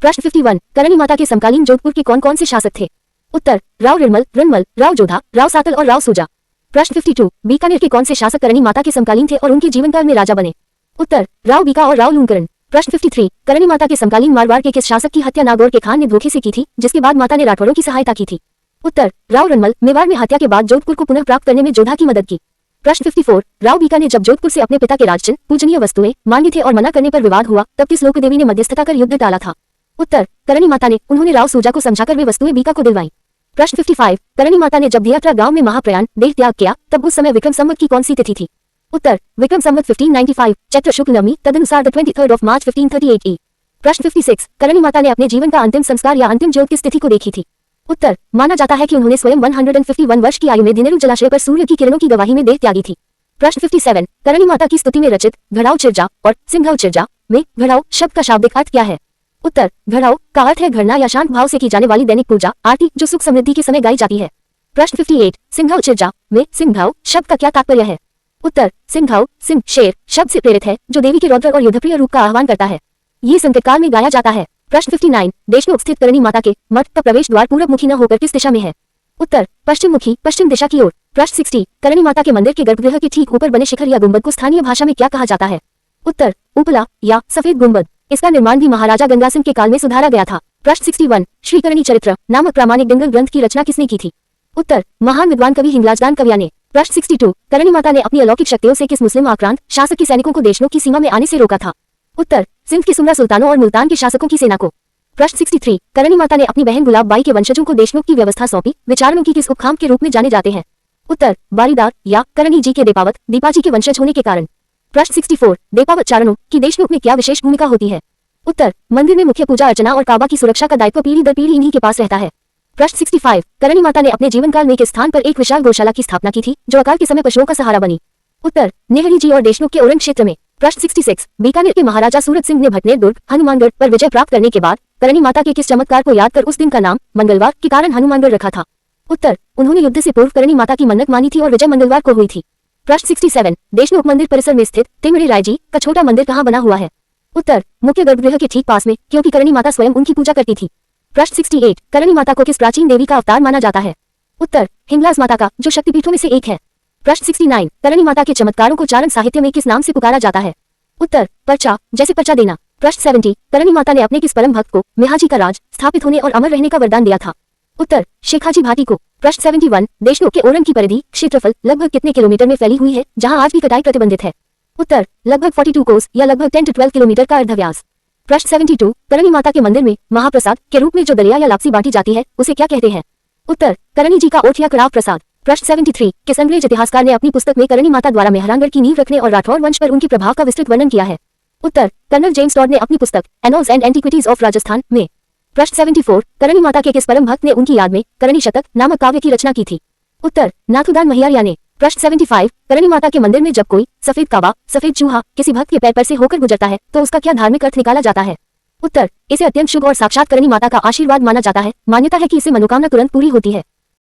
प्रश्न 51 करणी माता के समकालीन जोधपुर के कौन कौन से शासक थे? उत्तर राव रणमल, राव जोधा, राव सातल और राव सूजा। प्रश्न 52 बीकानेर के कौन से शासक करणी माता के समकालीन थे और उनके जीवनकाल में राजा बने? उत्तर राव बीका और राव लूणकरण। प्रश्न 53 करणी माता के समकालीन मारवाड़ के किस शासक की हत्या नागौर के खान ने धोखे से की थी, जिसके बाद माता ने राठौरों की सहायता की थी? उत्तर राव रणमल। मेवाड़ में हत्या के बाद जोधपुर को पुनः प्राप्त करने में जोधा की मदद की। प्रश्न 54 राव बीका ने जब जोधपुर से अपने पिता के राजचिन्ह पूजनीय वस्तुएं मांगे थे और मना करने पर विवाद हुआ, तब किस लोक देवी ने मध्यस्थता कर युद्ध टाला था? उत्तर करणी माता ने। उन्होंने राव सूजा को समझाकर वे वस्तुएं बीका को दिलवाई। प्रश्न 55 करणी माता ने जब दियात्रा गांव में महाप्रयाण देह त्याग किया, तब उस समय विक्रम संवत की कौन सी तिथि थी? उत्तर विक्रम संवत 1595 चैत्र शुक्ल नवमी, तदनुसार 23 मार्च 1538 ई। प्रश्न 56 करणी माता ने अपने जीवन का अंतिम संस्कार या अंतिम ज्योत किस तिथि को देखी थी? उत्तर माना जाता है कि उन्होंने स्वयं 151 वर्ष की आयु में दिनेरु जलाशय पर सूर्य की किरणों की गवाही में देह त्यागी थी। प्रश्न 57 करणी माता की स्तुति में रचित घड़ाऊ चिरजा और सिंघाऊ चिरजा में घड़ाऊ शब्द का शाब्दिक अर्थ क्या है? उत्तर घड़ाऊ का अर्थ है घरना या शांत भाव से की जाने वाली दैनिक पूजा आरती, जो सुख समृद्धि के समय गाई जाती है। प्रश्न 58 सिंघाऊ चिरजा में सिंघाऊ शब्द का क्या तात्पर्य है? उत्तर सिंघाऊ सिंह शेर शब्द से प्रेरित है, जो देवी के रौद्र और युद्धप्रिय रूप का आह्वान करता है। ये संकटकाल में गाया जाता है। प्रश्न 59 देशमुख स्थित करणी माता के मठ का प्रवेश द्वार पूरब मुखी न होकर किस दिशा में है? उत्तर पश्चिम मुखी, पश्चिम दिशा की ओर। प्रश्न 60 करणी माता के मंदिर के गर्भगृह के ठीक ऊपर बने शिखर या गुंबद को स्थानीय भाषा में क्या कहा जाता है? उत्तर उपला या सफेद गुंबद। इसका निर्माण भी महाराजा गंगा सिंह के काल में सुधारा गया था। प्रश्न 61 श्री करणी चरित्र नामक प्रामाणिक डिंगल ग्रंथ की रचना किसने की थी? उत्तर महान विद्वान कवि हिंगलाजदान कविया ने। प्रश्न 62 करणी माता ने अपनी अलौकिक शक्तियों से किस मुस्लिम आक्रांत शासक के सैनिकों को देशनों की सीमा में आने से रोका था? उत्तर सिंध के सुमरा सुल्तानों और मुल्तान के शासकों की सेना को। प्रश्न 63 करणी माता ने अपनी बहन गुलाब बाई के वंशजों को देशनों की व्यवस्था सौंपी, विचारणों की किस उपखाम के रूप में जाने जाते हैं? उत्तर बारीदार या करणी जी के देपावत दीपाजी के वंशज होने के कारण। प्रश्न 64 देपावत चारणों की देशमुख में क्या विशेष भूमिका होती है? उत्तर मंदिर में मुख्य पूजा अर्चना और काबा की सुरक्षा का दायित्व पीढ़ी दर पीढ़ी इन्हीं के पास रहता है। प्रश्न 65 करणी माता ने अपने जीवन काल में किस स्थान पर एक विशाल गौशाला की स्थापना की थी, जो अकाल के समय पशुओं का सहारा बनी? उत्तर नेहरी जी और देशमुख के ओरंग क्षेत्र में। प्रश्न 66 बीकानेर के महाराजा सूरत सिंह ने भटनेर दुर्ग हनुमानगढ़ पर विजय प्राप्त करने के बाद करणी माता के किस चमत्कार को याद कर उस दिन का नाम मंगलवार के कारण हनुमानगढ़ रखा था? उत्तर उन्होंने युद्ध से पूर्व करणी माता की मन्नत मानी थी और विजय मंगलवार को हुई थी। प्रश्न 67 देशमुख मंदिर परिसर में स्थित तिमड़े राय जी का छोटा मंदिर कहाँ बना हुआ है? उत्तर मुख्य गर्भगृह के ठीक पास में, क्योंकि करणी माता स्वयं उनकी पूजा करती थी। प्रश्न 68 करणी माता को किस प्राचीन देवी का अवतार माना जाता है? उत्तर हिंगलाज माता का, जो शक्तिपीठों में से एक है। प्रश्न 69 करणी माता के चमत्कारों को चारण साहित्य में किस नाम से पुकारा जाता है? उत्तर पर्चा, जैसे पर्चा देना। प्रश्न 70 करणी माता ने अपने किस परम भक्त को मेहाजी का राज स्थापित होने और अमर रहने का वरदान दिया था? उत्तर शेखाजी भाटी को। प्रश्न 71 देशनों के ओरंग की परिधि क्षेत्रफल लगभग कितने किलोमीटर में फैली हुई है, जहां आज भी कटाई प्रतिबंधित है? उत्तर लगभग 42 कोस या लगभग 10 से 12 किलोमीटर का अर्धव्यास। प्रश्न 72 करणी माता के मंदिर में महाप्रसाद के रूप में जो दलिया या लापसी बांटी जाती है, उसे क्या कहते हैं? उत्तर करणी जी का ओठ या कड़ाव प्रसाद। प्रश्न 73 किस अंग्रेज इतिहासकार ने अपनी पुस्तक में करणी माता द्वारा मेहरानगढ़ की नींव रखने और राठौर वंश पर उनके प्रभाव का विस्तृत वर्णन किया है? उत्तर कर्नल जेम्स टॉड ने अपनी पुस्तक एनोल्स एंड एंटीक्विटीज ऑफ राजस्थान में। प्रश्न 74 करणी माता के किस परम भक्त ने उनकी याद में करणी शतक नामक काव्य की रचना की थी? उत्तर नाथुदान महियारिया ने। प्रश्न 75 करणी माता के मंदिर में जब कोई सफेद काबा सफेद चूहा किसी भक्त के पैर पर से होकर गुजरता है, तो उसका क्या धार्मिक अर्थ निकाला जाता है? उत्तर इसे अत्यंत शुभ और साक्षात करणी माता का आशीर्वाद माना जाता है। मान्यता है कि इससे मनोकामना तुरंत पूरी होती है।